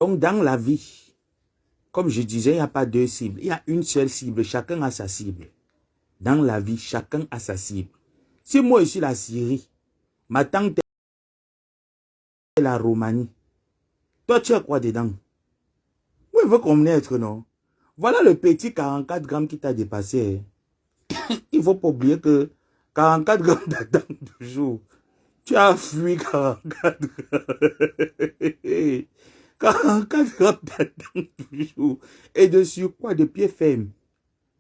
Donc, dans la vie, comme je disais, il n'y a pas deux cibles. Il y a une seule cible. Chacun a sa cible. Dans la vie, chacun a sa cible. Si moi, je suis la Syrie, ma tante est la Roumanie, toi, tu as quoi dedans? Moi, il veut connaître, non? Voilà le petit 44 grammes qui t'a dépassé. Il ne faut pas oublier que 44 grammes d'attente toujours. Tu as fui 44 grammes. 44 grammes d'attente toujours. Et de surcroît de pied ferme.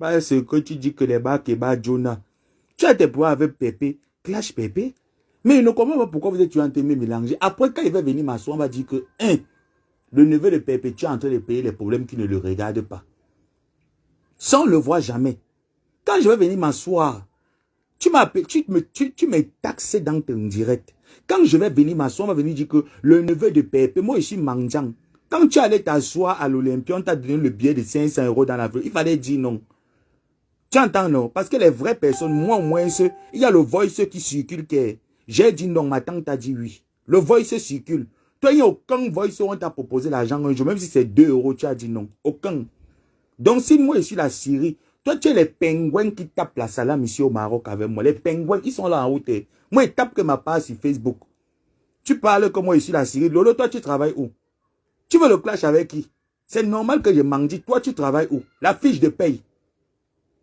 Bah, ce que tu dis que les bacs et bas Jonah. Tu as tes pouvoirs avec Pépé. Clash Pépé. Mais il ne comprend pas pourquoi vous êtes en train de mélanger. Après, quand il va venir m'asseoir, on va dire que, le neveu de Pépé, tu es en train de payer les problèmes qui ne le regardent pas. Sans le voir jamais. Quand je vais venir m'asseoir, tu m'es taxé dans ton direct. Quand je vais venir m'asseoir, on va venir dire que le neveu de Pépé, moi je suis Manjang. Quand tu allais t'asseoir à l'Olympia, on t'a donné le billet de 500 € dans la vie. Il fallait dire non. Tu entends non? Parce que les vraies personnes, moi au moins, il y a le voice qui circule. J'ai dit non, ma tante t'a dit oui. Le voice circule. Toi, il n'y a aucun voice où on t'a proposé l'argent un jour. Même si c'est 2 €, tu as dit non. Aucun. Donc si moi je suis la Syrie, toi tu es les pingouins qui tapent la salame ici au Maroc avec moi. Les pingouins, ils sont là en route. Moi ils tapent que ma page sur Facebook. Tu parles que moi je suis la Syrie. Lolo, toi tu travailles où? Tu veux le clash avec qui? C'est normal que je mendie. Toi tu travailles où? La fiche de paye.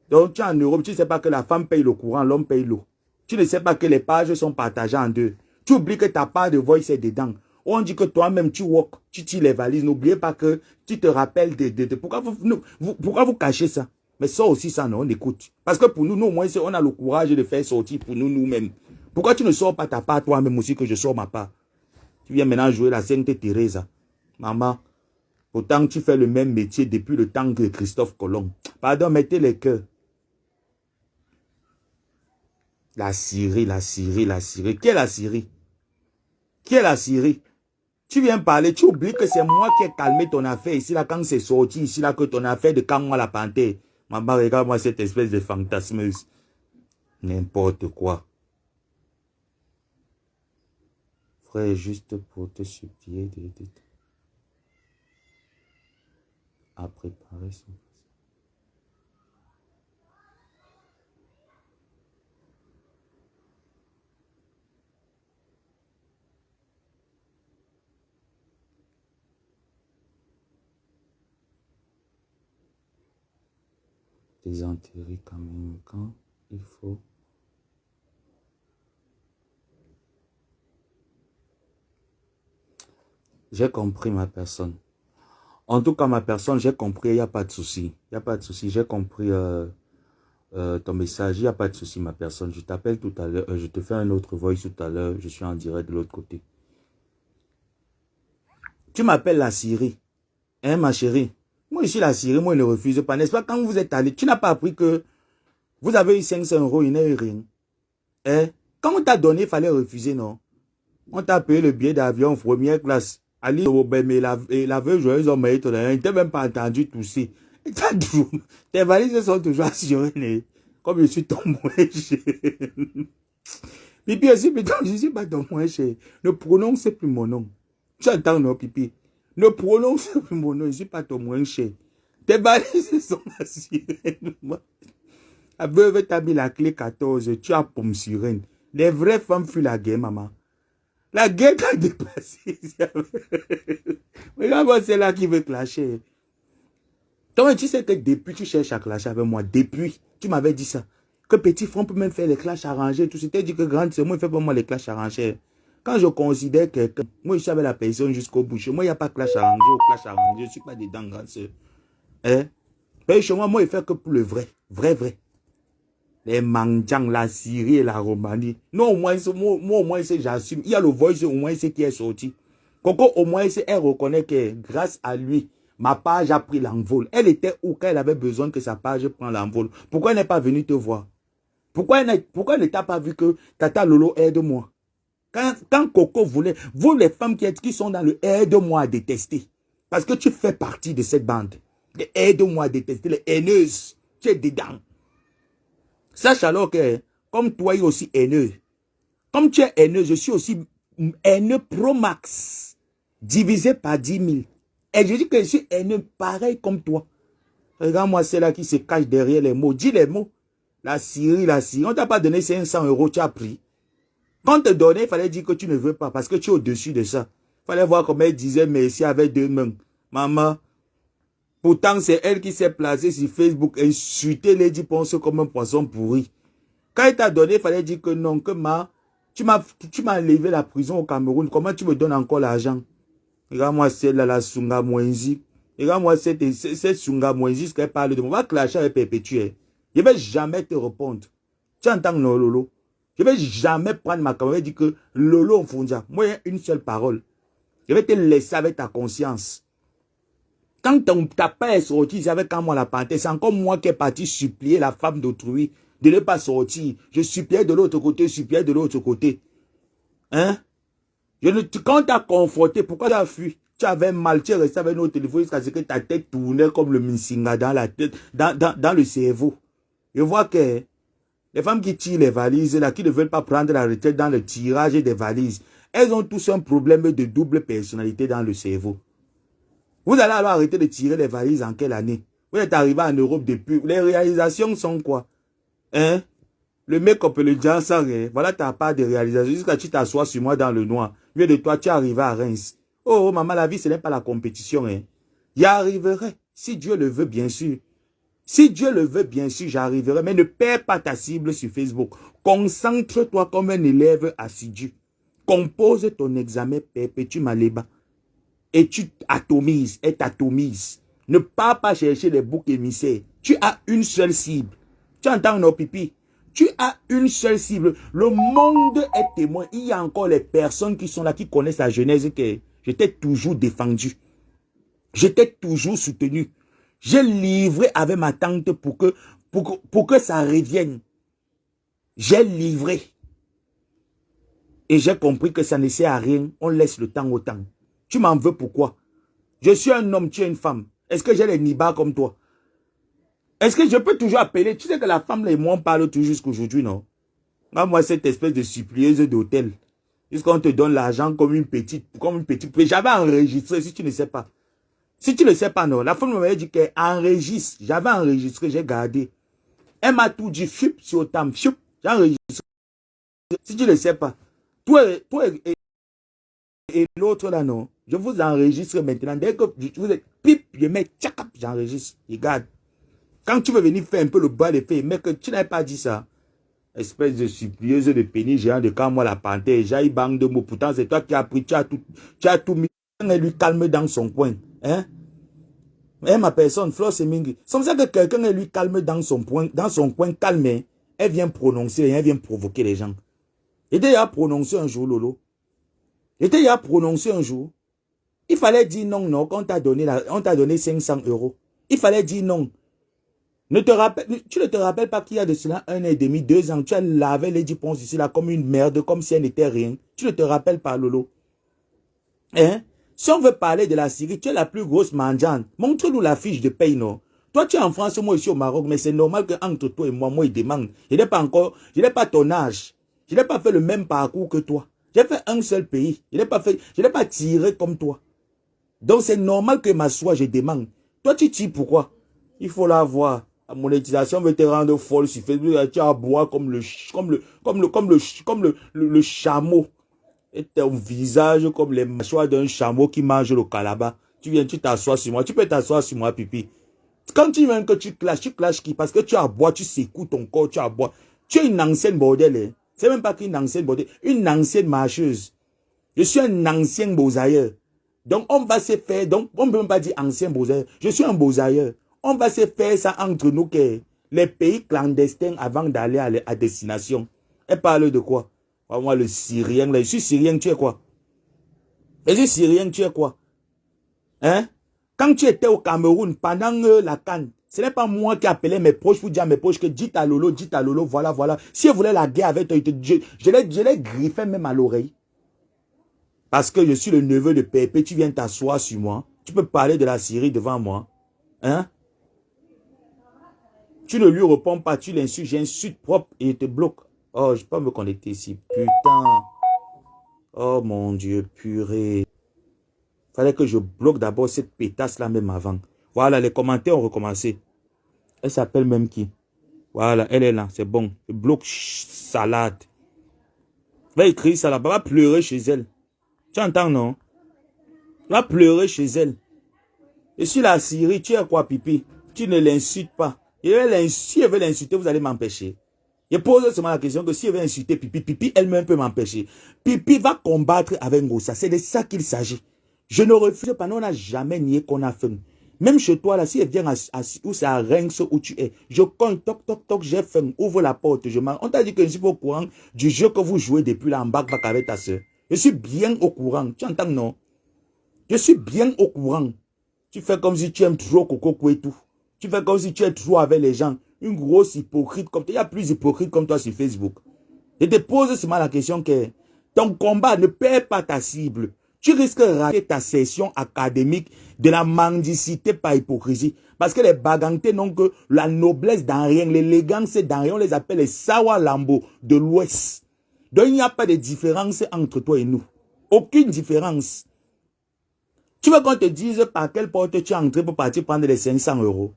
Donc tu es en Europe, tu ne sais pas que la femme paye le courant, l'homme paye l'eau. Tu ne sais pas que les pages sont partagées en deux. Tu oublies que ta part de voice est dedans. On dit que toi-même tu walk, tu tires les valises. N'oubliez pas que tu te rappelles de pourquoi vous cachez ça? Mais ça aussi, ça, non, on écoute. Parce que pour nous, au moins, on a le courage de faire sortir pour nous-mêmes. Pourquoi tu ne sors pas ta part toi-même aussi que je sors ma part? Tu viens maintenant jouer la Sainte Teresa. Maman, pourtant tu fais le même métier depuis le temps que Christophe Colomb. Pardon, mettez les cœurs. La Syrie, la Syrie, la Syrie. Qui est la Syrie? Qui est la Syrie? Tu viens parler, tu oublies que c'est moi qui ai calmé ton affaire ici, là, quand c'est sorti, ici, là, que ton affaire de quand moi la panthère. Maman, regarde-moi cette espèce de fantasmeuse. N'importe quoi. Frère, juste pour te supplier à préparer son... Désenterrer quand même quand il faut. J'ai compris ma personne. En tout cas, ma personne, j'ai compris, il n'y a pas de souci. Il n'y a pas de souci, j'ai compris ton message, il n'y a pas de souci, ma personne. Je t'appelle tout à l'heure, je te fais un autre voice tout à l'heure, je suis en direct de l'autre côté. Tu m'appelles la Syrie. Hein, ma chérie? Moi, je suis la Syrie, moi, je ne refuse pas. N'est-ce pas, quand vous êtes allé, tu n'as pas appris que vous avez eu 500 €, il n'y a eu rien. Hein? Quand on t'a donné, il fallait refuser, non? On t'a payé le billet d'avion première classe. Ali, mais la veuve joyeuse, on m'a dit, il t'a même pas entendu tousser. Tes valises sont toujours assurées. Comme je suis ton moins cher. Pipi aussi, mais je ne suis pas ton moins cher. Ne prononce plus mon nom. Tu entends, non, Pipi? Ne prononce plus mon nom, je ne suis pas ton moins cher. Tes valises sont assurées. La veuve t'a mis la clé 14, tu as pomme sirène. Les vraies femmes fuient la guerre, maman. La guerre t'a dépassé. Regarde-moi, c'est là qui veut clasher. Toi, tu sais que depuis, tu cherches à clasher avec moi. Depuis, tu m'avais dit ça. Que petit front peut même faire les clashs arrangés. Tout c'était dit que grande, c'est moi, il fait pas moi les clashs arrangés. Quand je considère quelqu'un, moi, je suis avec la personne jusqu'au bout. Chez moi, il n'y a pas clash arrangé ou clash arrangé. Je ne suis pas dedans, grande sœur. Hein? Mais chez moi, il fait que pour le vrai. Vrai. Les Manjang, la Syrie et la Roumanie. Non, au moins, moi, au moins, j'assume. Il y a le voice, au moins, c'est qui est sorti. Coco, au moins, elle reconnaît que grâce à lui, ma page a pris l'envol. Elle était où quand elle avait besoin que sa page prenne l'envol? Pourquoi elle n'est pas venue te voir? Pourquoi elle ne t'a pas vu que Tata Lolo aide-moi? Quand Coco voulait, vous les femmes qui sont dans le aide-moi à détester, parce que tu fais partie de cette bande. Les aide-moi à détester, les haineuses, tu es dedans. Sache alors que, comme toi, il est aussi haineux. Comme tu es haineux, je suis aussi haineux pro max. Divisé par 10 000. Et je dis que je suis haineux pareil comme toi. Regarde-moi celle-là qui se cache derrière les mots. Dis les mots. La Syrie, la Syrie. On t'a pas donné 500 €, tu as pris. Quand on te donnait, il fallait dire que tu ne veux pas parce que tu es au-dessus de ça. Il fallait voir comment elle disait merci avec 2 mains. Maman. Pourtant, c'est elle qui s'est placée sur Facebook, insulter Lady Ponce comme un poisson pourri. Quand elle t'a donné, il fallait dire que non, que tu m'as enlevé la prison au Cameroun. Comment tu me donnes encore l'argent? Regarde-moi celle-là, la Sunga Mwenzi. Regarde-moi cette Sunga Mwenzi, ce qu'elle parle de moi. On va clasher avec Perpétuel. Je ne vais jamais te répondre. Tu entends non, Lolo? Je ne vais jamais prendre ma caméra et dire que Lolo Fondia. Moi, il y a une seule parole. Je vais te laisser avec ta conscience. Quand ta père est sorti avec moi la parenthèse, c'est encore moi qui est parti supplier la femme d'autrui de ne pas sortir. Je suppliais de l'autre côté, suppliais de l'autre côté. Hein? Quand tu as conforté, pourquoi tu as fui? Tu avais mal, tu es resté avec nos téléphones jusqu'à ce que ta tête tournait comme le Minsinga dans la tête, dans le cerveau. Je vois que les femmes qui tirent les valises, là, qui ne veulent pas prendre la retraite dans le tirage des valises, elles ont tous un problème de double personnalité dans le cerveau. Vous allez alors arrêter de tirer les valises en quelle année? Vous êtes arrivé en Europe depuis. Les réalisations sont quoi? Hein? Le make-up et le dansant, voilà ta part de réalisation. Jusqu'à tu t'assois sur moi dans le noir. Mieux de toi, tu es arrivé à Reims. Oh, maman, la vie, ce n'est pas la compétition. Hein. J'y arriverai. Si Dieu le veut, bien sûr. Si Dieu le veut, bien sûr, j'arriverai. Mais ne perds pas ta cible sur Facebook. Concentre-toi comme un élève assidu. Compose ton examen perpétue Maléba. Et tu atomises, et t'atomises. Ne pars pas chercher les boucs émissaires. Tu as une seule cible. Tu entends nos pipi? Tu as une seule cible. Le monde est témoin. Il y a encore les personnes qui sont là, qui connaissent la genèse que je t'ai toujours défendu. Je t'ai toujours soutenu. J'ai livré avec ma tante pour que ça revienne. J'ai livré. Et j'ai compris que ça ne sert à rien. On laisse le temps au temps. Tu m'en veux pourquoi? Je suis un homme, tu es une femme. Est-ce que j'ai les nibards comme toi? Est-ce que je peux toujours appeler? Tu sais que la femme, là, et moi, on parle toujours jusqu'aujourd'hui, non? Moi, cette espèce de supplieuse d'hôtel. Jusqu'on te donne l'argent comme une petite. J'avais enregistré, si tu ne sais pas. Si tu ne sais pas, non. La femme m'avait dit qu'elle enregistre. J'avais enregistré, j'ai gardé. Elle m'a tout dit, fup, sur tam, fup. J'ai enregistré. Si tu ne sais pas. Toi et l'autre là, non. Je vous enregistre maintenant. Dès que vous êtes pip, je mets tchakap, j'enregistre. Regarde. Quand tu veux venir faire un peu le bas de fait, mais que tu n'avais pas dit ça. Espèce de supplieuse de pénis géant de quand moi la panthère. J'ai bang de mots. Pourtant, c'est toi qui as pris, tu as tout mis. Elle lui calme dans son coin. Hein? Et ma personne, Flor Semingi. C'est comme ça que quelqu'un lui calme dans son coin calme. Elle vient prononcer, elle vient provoquer les gens. Et il a prononcé un jour, Lolo. Et il a prononcé un jour. Il fallait dire non, non, quand on t'a donné 500 €. Il fallait dire non. Tu ne te rappelles pas qu'il y a de cela 1 an et demi, 2 ans, tu as lavé Lady Ponce ici là comme une merde, comme si elle n'était rien. Tu ne te rappelles pas, Lolo. Hein? Si on veut parler de la Syrie, tu es la plus grosse mendiante. Montre-nous la fiche de paye, non? Toi, tu es en France, moi ici au Maroc, mais c'est normal qu'entre toi et moi, il demande. Je n'ai pas ton âge. Je n'ai pas fait le même parcours que toi. J'ai fait un seul pays. Je n'ai pas tiré comme toi. Donc, c'est normal que m'assoie, je demande. Toi, tu tires pourquoi? Il faut l'avoir. La monétisation veut te rendre folle sur Facebook. Tu as à boire comme le chameau. Et ton visage comme les mâchoires d'un chameau qui mange le calabat. Tu viens, tu t'assois sur moi. Tu peux t'asseoir sur moi, pipi. Quand tu viens que tu clashes qui? Parce que tu as à boire, tu secoues ton corps, tu as à boire. Tu es une ancienne bordel. Hein. C'est même pas qu'une ancienne bordel. Une ancienne marcheuse. Je suis un ancien beausailleur. Donc, on va se faire, donc, on ne peut même pas dire ancien beausailleur. Je suis un beausailleur. On va se faire ça entre nous, que les pays clandestins avant d'aller à destination. Elle parle de quoi? Moi, le Syrien, là, je suis Syrien, tu es quoi? Je suis Syrien, tu es quoi? Hein? Quand tu étais au Cameroun, pendant la CAN, ce n'est pas moi qui appelais mes proches pour dire à mes proches que dites à Lolo, voilà, voilà. Si elle voulait la guerre avec toi, je l'ai griffé même à l'oreille. Parce que je suis le neveu de Pépé, tu viens t'asseoir sur moi. Tu peux parler de la Syrie devant moi. Hein? Tu ne lui réponds pas, tu l'insultes, j'insulte propre et il te bloque. Oh, je peux pas me connecter ici. Putain. Oh mon Dieu, purée. Fallait que je bloque d'abord cette pétasse-là même avant. Voilà, les commentaires ont recommencé. Elle s'appelle même qui? Voilà, elle est là, c'est bon. Je bloque salade. Va écrire ça là, va pleurer chez elle. Tu entends, non? Va pleurer chez elle. Et sur la Syrie, tu es quoi, pipi? Tu ne l'insultes pas. Si elle veut l'insulter, vous allez m'empêcher. Je pose seulement la question que si elle veut insulter Pipi, Pipi elle-même peut m'empêcher. Pipi va combattre avec Ngossa. C'est de ça qu'il s'agit. Je ne refuse pas. On n'a jamais nié qu'on a faim. Même chez toi, là, si elle vient où c'est à Reims où tu es, je compte, toc, toc, toc, j'ai faim, ouvre la porte, je mange. On t'a dit que je suis pas au courant du jeu que vous jouez depuis là en bac avec ta soeur. Je suis bien au courant. Tu entends, non? Je suis bien au courant. Tu fais comme si tu aimes trop Coco et tout. Tu fais comme si tu es trop avec les gens. Une grosse hypocrite comme toi. Il y a plus hypocrite comme toi sur Facebook. Je te pose seulement la question que ton combat ne perd pas ta cible. Tu risques de rater ta session académique de la mendicité par hypocrisie. Parce que les bagantés n'ont que la noblesse dans rien, l'élégance dans rien. On les appelle les Sawa Lambo de l'Ouest. Donc il n'y a pas de différence entre toi et nous. Aucune différence. Tu veux qu'on te dise par quelle porte tu es entré pour partir prendre les 500 €.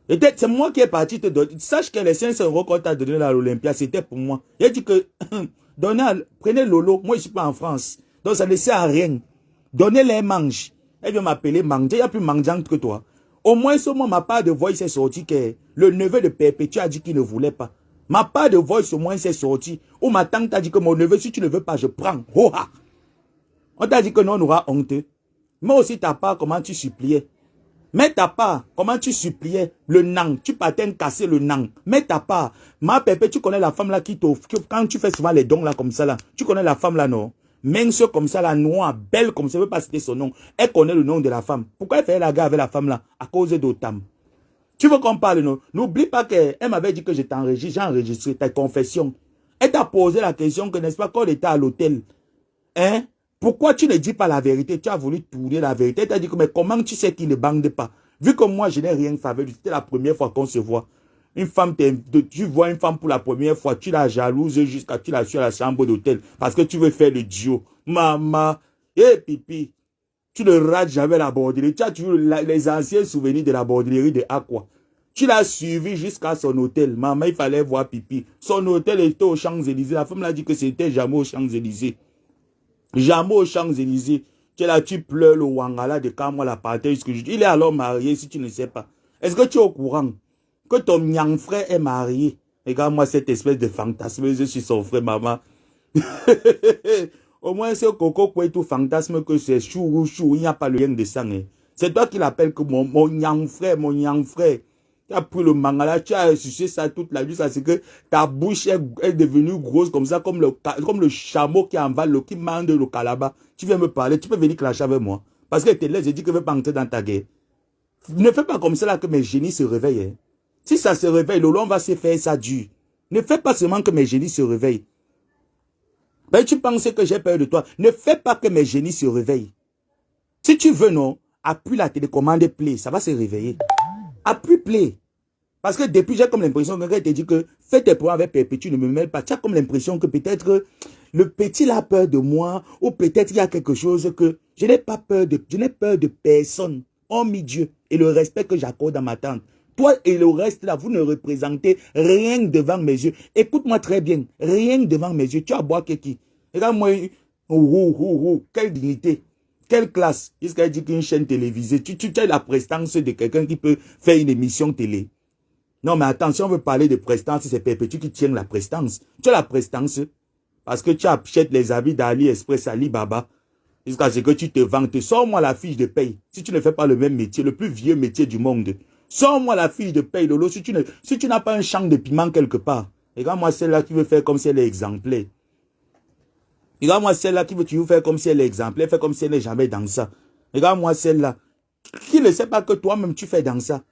Et c'est moi qui est parti te donner. Sache que les 500 € qu'on t'a donné à l'Olympia, c'était pour moi. Il a dit que, prenez Lolo, moi je suis pas en France. Donc ça ne sert à rien. Donnez-les mange. Elle vient m'appeler manger, il n'y a plus mangeante que toi. Au moins, ma part de voix s'est sortie que le neveu de Perpétue a dit qu'il ne voulait pas. Ma part de voix au moins s'est sortie. Ou ma tante a dit que mon neveu, si tu ne veux pas, je prends. Oh, ha. On t'a dit que non, on aura honte. Mais aussi ta part, comment tu suppliais. Mais ta part, comment tu suppliais le nang. Tu partais casser le nang. Mais ta part, ma pépé, tu connais la femme là qui t'offre. Quand tu fais souvent les dons là comme ça là, tu connais la femme là, non? Mince comme ça, la noire, belle comme ça, je ne veux pas citer son nom. Elle connaît le nom de la femme. Pourquoi elle fait la guerre avec la femme là? À cause d'Otam. Tu veux qu'on parle, non? N'oublie pas qu'elle m'avait dit que j'ai enregistré ta confession. Elle t'a posé la question que, n'est-ce pas, quand elle était à l'hôtel, hein? Pourquoi tu ne dis pas la vérité? Tu as voulu tourner la vérité. Tu as dit que, mais comment tu sais qu'il ne bande pas? Vu que moi, je n'ai rien fait avec lui, c'était la première fois qu'on se voit. Une femme, tu vois une femme pour la première fois, tu la jalouses jusqu'à tu la suis à la chambre d'hôtel parce que tu veux faire le duo. Maman, pipi, tu ne rates jamais la bordellerie. Tu as toujours les anciens souvenirs de la bordellerie de Aqua. Tu l'as suivi jusqu'à son hôtel. Maman, il fallait voir pipi. Son hôtel était aux Champs-Élysées. La femme l'a dit que c'était jamais aux Champs-Élysées. Jamais aux Champs-Élysées. Tu es là, tu pleures le Wangala de Kamwa la partie. Il est alors marié si tu ne sais pas. Est-ce que tu es au courant que ton nyang frère est marié? Regarde-moi cette espèce de fantasme. Je suis son frère, maman. Au moins, c'est Coco quoi tout fantasme que c'est chou, il n'y a pas le lien de sang. Hein. C'est toi qui l'appelles que mon nyang frère, mon nyang frère. Tu as pris le mangala, tu as sucé ça toute la nuit, ça c'est que ta bouche est devenue grosse comme ça, comme le chameau qui envale, qui mange le calabat. Tu viens me parler, tu peux venir clasher avec moi. Parce que t'es là, j'ai dit que je ne veux pas entrer dans ta guerre. Ne fais pas comme ça là que mes génies se réveillent. Hein. Si ça se réveille, Lolo, on va se faire ça dur. Ne fais pas seulement que mes génies se réveillent. Ben, tu penses que j'ai peur de toi. Ne fais pas que mes génies se réveillent. Si tu veux, non, appuie la télécommande play, ça va se réveiller. Appuie play. Parce que depuis, j'ai comme l'impression que quelqu'un te dit que fais tes programmes avec Perpétue, ne me mêle pas. Tu as comme l'impression que peut-être le petit a peur de moi, ou peut-être il y a quelque chose que je n'ai pas peur de, je n'ai peur de personne, hormis Dieu et le respect que j'accorde à ma tante. Toi et le reste là, vous ne représentez rien devant mes yeux. Écoute-moi très bien, rien devant mes yeux. Tu as boire qui? Regarde-moi, quelle dignité, quelle classe. Jusqu'à dire qu'une chaîne télévisée, tu as la prestance de quelqu'un qui peut faire une émission télé. Non, mais attention, on veut parler de prestance, c'est Perpétue qui tient la prestance. Tu as la prestance parce que tu achètes les habits d'AliExpress, Alibaba, jusqu'à ce que tu te vantes. Sors-moi la fiche de paye. Si tu ne fais pas le même métier, le plus vieux métier du monde. Sors-moi la fiche de paye, Lolo, si tu n'as pas un champ de piment quelque part. Regarde-moi celle-là qui veut faire comme si elle est exemplaire. Regarde-moi celle-là qui veut toujours faire comme si elle est exemplaire, fait comme si elle n'est jamais dans ça. Regarde-moi celle-là. Qui ne sait pas que toi-même tu fais dans ça?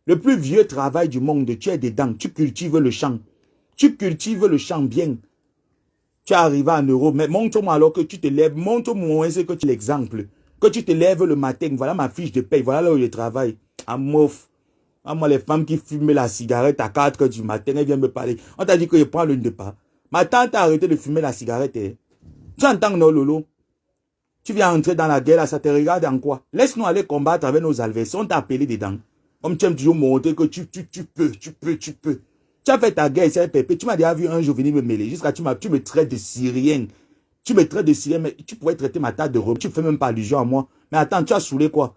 Le plus vieux travail du monde, tu es dedans, tu cultives le champ. Tu cultives le champ bien. Tu es arrivé en Europe, mais montre-moi alors que tu te lèves, montre-moi que tu es l'exemple. Que tu te lèves le matin, voilà ma fiche de paye, voilà là où je travaille. En mof. Moi, les femmes qui fument la cigarette à 4 h du matin, elles viennent me parler. On t'a dit que je prends le pas. Ma tante a arrêté de fumer la cigarette. Tu entends, non, Lolo? Tu viens entrer dans la guerre, là, ça te regarde en quoi? Laisse-nous aller combattre avec nos adversaires. On t'a appelé dedans. Comme tu aimes toujours montrer que tu peux. Tu as fait ta guerre, c'est pépé. Tu m'as déjà vu un jour venir me mêler. Jusqu'à tu me traites de Syrien. Tu me traites de Syrien, mais tu pourrais traiter ma tête de robe. Tu ne fais même pas allusion à moi. Mais attends, tu as saoulé quoi?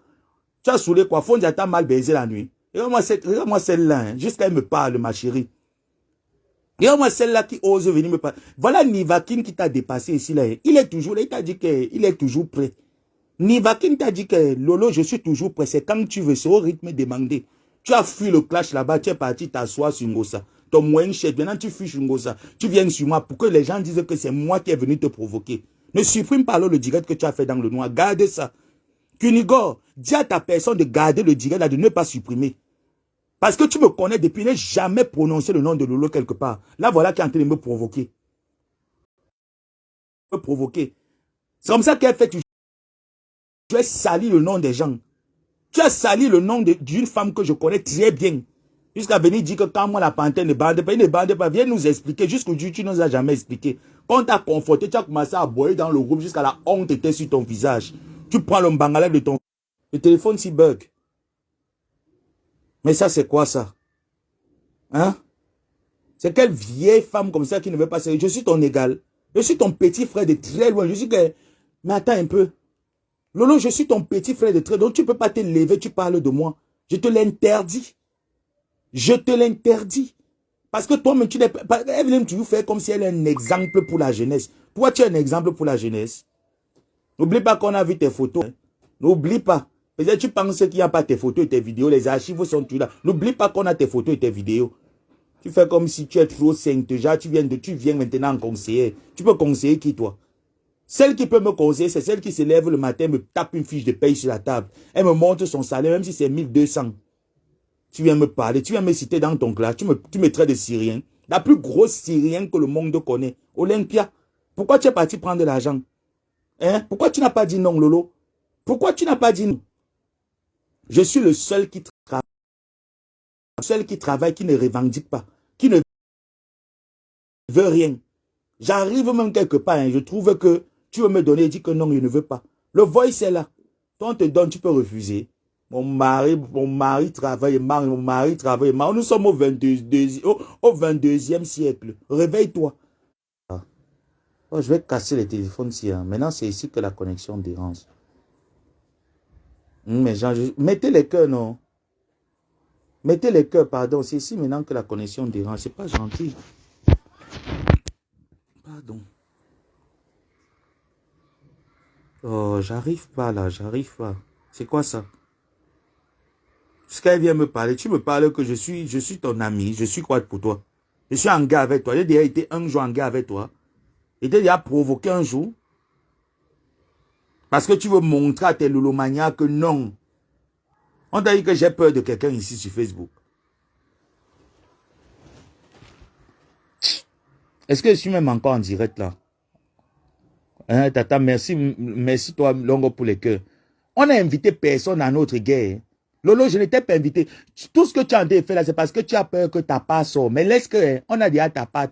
Tu as saoulé quoi? Fondia t'a mal baisé la nuit. Regarde-moi celle-là, hein. Jusqu'à elle me parle, ma chérie. Regarde-moi celle-là qui ose venir me parler. Voilà Nivakin qui t'a dépassé ici, là. Il est toujours là. Il t'a dit qu'il est toujours prêt. Nivakin t'a dit que Lolo, je suis toujours prêt. C'est quand tu veux, c'est au rythme demandé. Tu as fui le clash là-bas, tu es parti t'asseoir sur Ngosa. Ton moyen chef, maintenant tu fuis sur Ngosa. Tu viens sur moi pour que les gens disent que c'est moi qui est venu te provoquer. Ne supprime pas le direct que tu as fait dans le noir. Garde ça. Kunigor, dis à ta personne de garder le direct là, de ne pas supprimer. Parce que tu me connais depuis, n'ai jamais prononcé le nom de Lolo quelque part. Là, voilà qui est en train de me provoquer. C'est comme ça qu'elle fait. Tu as sali le nom des gens. Tu as sali le nom d'une femme que je connais très bien. Jusqu'à venir dire que quand moi la panthère ne bande pas, viens nous expliquer. Jusqu'aujourd'hui, tu ne nous as jamais expliqué. Quand on t'a conforté, tu as commencé à boyer dans le groupe jusqu'à la honte était sur ton visage. Tu prends le mbangala de ton... Le téléphone s'y bug. Mais ça, c'est quoi ça? Hein? C'est quelle vieille femme comme ça qui ne veut pas se... Je suis ton égal. Je suis ton petit frère de très loin. Je suis que... Mais attends un peu. Lolo, je suis ton petit frère de très loin. Donc tu ne peux pas te lever, tu parles de moi. Je te l'interdis. Je te l'interdis. Parce que toi-même, tu n'es pas... Evelyne, tu nous fais comme si elle est un exemple pour la jeunesse. Pourquoi tu es un exemple pour la jeunesse? N'oublie pas qu'on a vu tes photos. Hein? N'oublie pas. Peut-être tu penses qu'il n'y a pas tes photos et tes vidéos. Les archives sont tous là. N'oublie pas qu'on a tes photos et tes vidéos. Tu fais comme si tu es trop sainte. Tu viens maintenant en conseiller. Tu peux conseiller qui, toi? Celle qui peut me conseiller, c'est celle qui se lève le matin, me tape une fiche de paye sur la table. Elle me montre son salaire, même si c'est 1200. Tu viens me parler, tu viens me citer dans ton classe. Tu me traites de Syrien. La plus grosse Syrienne que le monde connaît. Olympia. Pourquoi tu es parti prendre de l'argent? Hein? Pourquoi tu n'as pas dit non, Lolo? Pourquoi tu n'as pas dit non? Je suis le seul qui travaille, qui ne revendique pas, qui ne veut rien. J'arrive même quelque part, hein, je trouve que tu veux me donner et dis que non, je ne veux pas. Le voice est là. Toi, on te donne, tu peux refuser. Mon mari travaille, mon mari travaille. Nous sommes au 22e siècle. Réveille-toi. Ah. Oh, je vais casser les téléphones ici. Hein. Maintenant, c'est ici que la connexion dérange. Mais mettez les cœurs, non? Mettez les cœurs, pardon. C'est ici maintenant que la connexion dérange. C'est pas gentil. Pardon. Oh, j'arrive pas là, j'arrive pas. C'est quoi ça? Jusqu'à elle vient me parler. Tu me parles que je suis ton ami. Je suis quoi pour toi? Je suis en gars avec toi. J'ai déjà été un jour en gars avec toi. Et t'es déjà provoqué un jour. Parce que tu veux montrer à tes lolomanias que non. On t'a dit que j'ai peur de quelqu'un ici sur Facebook. Est-ce que je suis même encore en direct là? Hein, tata, merci toi, Longo, pour les cœurs. On n'a invité personne à notre guerre. Lolo, je n'étais pas invité. Tout ce que tu as fait là, c'est parce que tu as peur que ta part sorte. Mais laisse que, on a dit à ta part,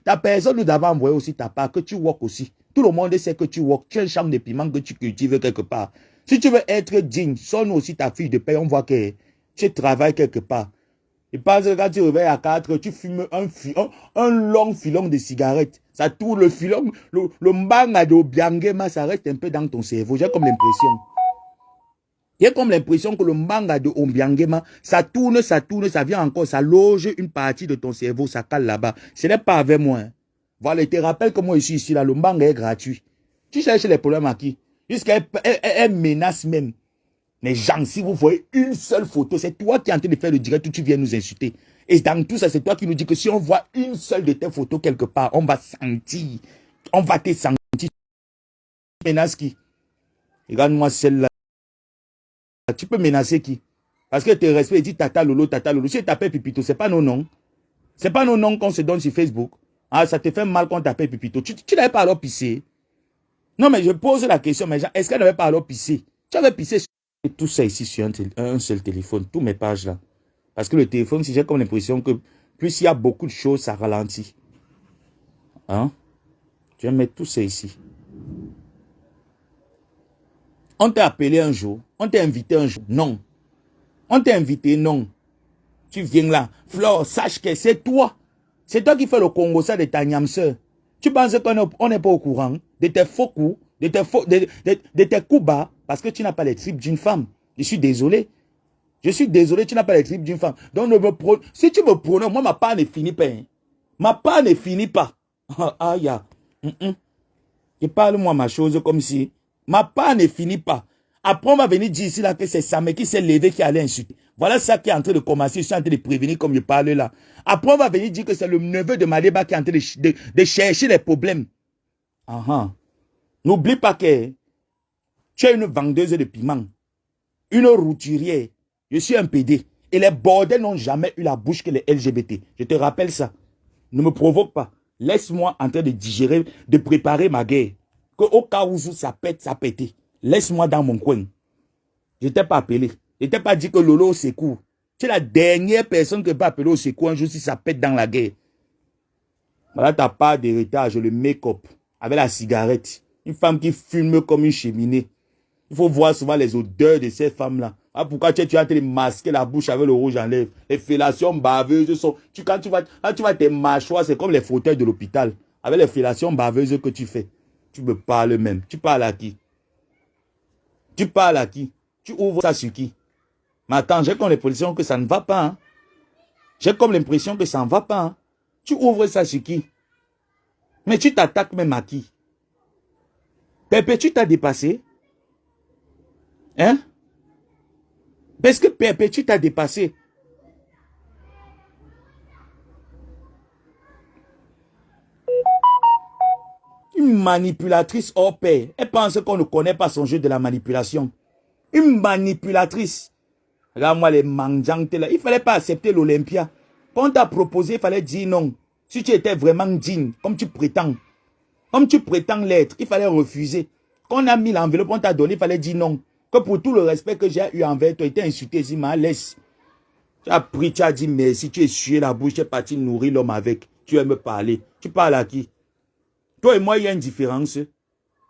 ta personne nous avait envoyé aussi ta part, que tu walk aussi. Tout le monde sait que tu walk. Tu as un champ de piment que tu cultives quelque part. Si tu veux être digne, sonne aussi ta fiche de paie. On voit que tu travailles quelque part. Et parce que quand tu réveilles à 4, tu fumes un long filon de cigarettes. Ça tourne le filon, le mbanga de Obiangema, ça reste un peu dans ton cerveau. J'ai comme l'impression. J'ai comme l'impression que le mbanga de Obiangema, ça tourne, ça vient encore, ça loge une partie de ton cerveau, ça cale là-bas. Ce n'est pas avec moi. Hein. Voilà, je te rappelle que moi je suis ici, là, le mbanga est gratuit. Tu cherches les problèmes à qui? Jusqu'à elle menace même. Mais gens, si vous voyez une seule photo, c'est toi qui es en train de faire le direct où tu viens nous insulter. Et dans tout ça, c'est toi qui nous dis que si on voit une seule de tes photos quelque part, on va sentir. On va te sentir. Tu menaces qui? Regarde-moi celle-là. Tu peux menacer qui? Parce que tu respectes et dis tata lolo, tata lolo. Si tu t'appelles Pipito, c'est pas nos noms. C'est pas nos noms qu'on se donne sur Facebook. Ah, ça te fait mal quand tu t'appelles Pipito. Tu n'avais pas alors pissé. Non, mais je pose la question, mais est-ce qu'elle n'avait pas alors pissé? Tu avais pissé sur tout ça ici sur un seul téléphone, toutes mes pages là. Parce que le téléphone, si j'ai comme l'impression que plus il y a beaucoup de choses, ça ralentit. Hein? Je vais mettre tout ça ici. On t'a appelé un jour. On t'a invité un jour. Non. On t'a invité, non. Tu viens là. Flore, sache que c'est toi. C'est toi qui fais le Congo ça de ta niamseur. Tu penses qu'on n'est pas au courant de tes faux coups, de tes coups bas, parce que tu n'as pas les tripes d'une femme. Je suis désolé. Je suis désolé, tu n'as pas les tripes d'une femme. Donc, si tu me prononces, moi, ma part ne finit pas. Hein. Ma part ne finit pas. Ah, ya. Et parle-moi ma chose comme si ma part ne finit pas. Après, on va venir dire ici là que c'est Samé qui s'est levé, qui allait insulter. Voilà ça qui est en train de commencer. Je suis en train de prévenir comme je parle là. Après, on va venir dire que c'est le neveu de Madeba qui est en train de chercher les problèmes. N'oublie pas que tu es une vendeuse de piment, une routurière. Je suis un PD. Et les bordels n'ont jamais eu la bouche que les LGBT. Je te rappelle ça. Ne me provoque pas. Laisse-moi en train de digérer, de préparer ma guerre. Que au cas où ça pète, ça pète. Laisse-moi dans mon coin. Je t'ai pas appelé. Je t'ai pas dit que Lolo au secours. Tu es la dernière personne que peut appeler au secours un jour si ça pète dans la guerre. Voilà ta part d'héritage, le make-up, avec la cigarette. Une femme qui fume comme une cheminée. Il faut voir souvent les odeurs de ces femmes-là. Ah, pourquoi tu es en train de masquer la bouche avec le rouge en lèvres? Les fellations baveuses sont... Quand tu vas tes mâchoires, c'est comme les fauteuils de l'hôpital. Avec les fellations baveuses que tu fais. Tu me parles même. Tu parles à qui? Tu parles à qui? Tu ouvres ça sur qui? Mais attends, j'ai comme l'impression que ça ne va pas. Hein? J'ai comme l'impression que ça ne va pas. Hein? Tu ouvres ça sur qui? Mais tu t'attaques même à qui? Pépé, tu t'as dépassé? Hein? Parce que Pépé, tu t'as dépassé. Une manipulatrice hors pair. Elle pense qu'on ne connaît pas son jeu de la manipulation. Une manipulatrice. Regarde-moi les manjantes là. Il ne fallait pas accepter l'Olympia. Quand on t'a proposé, il fallait dire non. Si tu étais vraiment digne, comme tu prétends. Comme tu prétends l'être, il fallait refuser. Quand on a mis l'enveloppe, on t'a donné, il fallait dire non. Que pour tout le respect que j'ai eu envers toi, tu étais insulté ici, mais laisse. Tu as pris, tu as dit merci, tu es sué la bouche, tu es parti nourrir l'homme avec. Tu aimes parler. Tu parles à qui? Toi et moi, il y a une différence.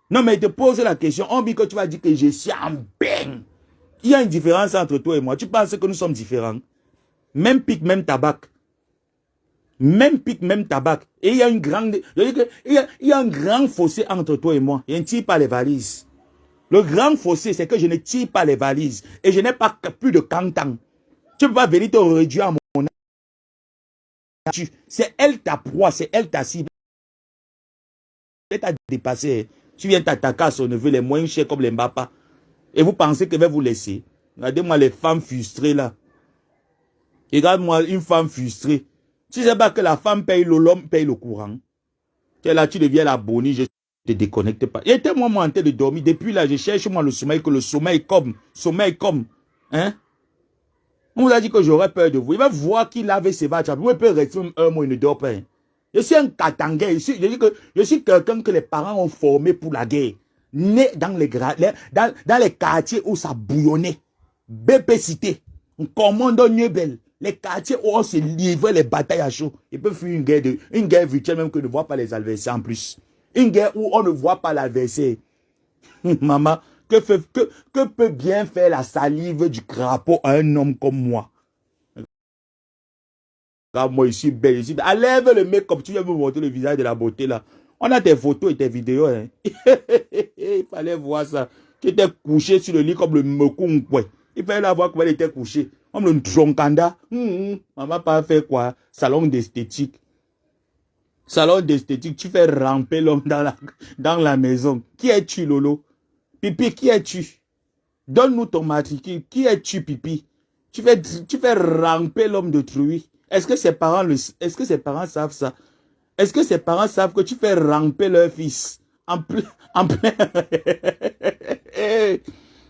Non, mais te pose la question. On dit que tu vas dire que je suis en bain. Il y a une différence entre toi et moi. Tu penses que nous sommes différents? Même pic, même tabac. Même pic, même tabac. Et il y a une grande... Il y a un grand fossé entre toi et moi. Je ne tire pas les valises. Le grand fossé, c'est que je ne tire pas les valises. Et je n'ai pas plus de canton. Tu ne peux pas venir te réduire à mon âge. C'est elle ta proie, c'est elle ta cible. Elle t'a dépassé. Tu viens t'attaquer à son neveu, les moins chers comme les Mbappa. Et vous pensez que je vais vous laisser. Regardez-moi les femmes frustrées là. Regarde-moi une femme frustrée. Tu sais pas que la femme paye l'homme paye le courant. Tu es là, tu deviens la bonnie, je te déconnecte pas. Et moi en train de dormir. Depuis là, je cherche moi le sommeil, que le sommeil comme. Sommeil comme. Hein? On vous a dit que j'aurais peur de vous. Il va voir qu'il avait ses vaches. Vous pouvez rester un mois, il ne dort pas. Hein? Je suis un Katangais. Je suis quelqu'un que les parents ont formé pour la guerre. Né dans les quartiers où ça bouillonnait. BP Cité. Commando Niebel. Les quartiers où on se livrait les batailles à chaud. Ils peuvent faire une guerre virtuelle même que ne voit pas les adversaires en plus. Une guerre où on ne voit pas l'adversaire. Maman, que peut bien faire la salive du crapaud à un homme comme moi? Moi, je suis belle. Enlève le make-up. Tu viens me montrer le visage de la beauté là. On a tes photos et tes vidéos. Hein. Il fallait voir ça. Tu étais couché sur le lit comme le Mekunkwe. Il fallait la voir comment elle était couchée. Comme le Tronkanda. Maman pas fait quoi? Salon d'esthétique. Salon d'esthétique. Tu fais ramper l'homme dans la maison. Qui es-tu, Lolo? Pipi, qui es-tu? Donne-nous ton matricule. Qui es-tu, Pipi? Tu fais ramper l'homme d'autrui. Est-ce que ses parents savent ça? Est-ce que ses parents savent que tu fais ramper leur fils? En plein...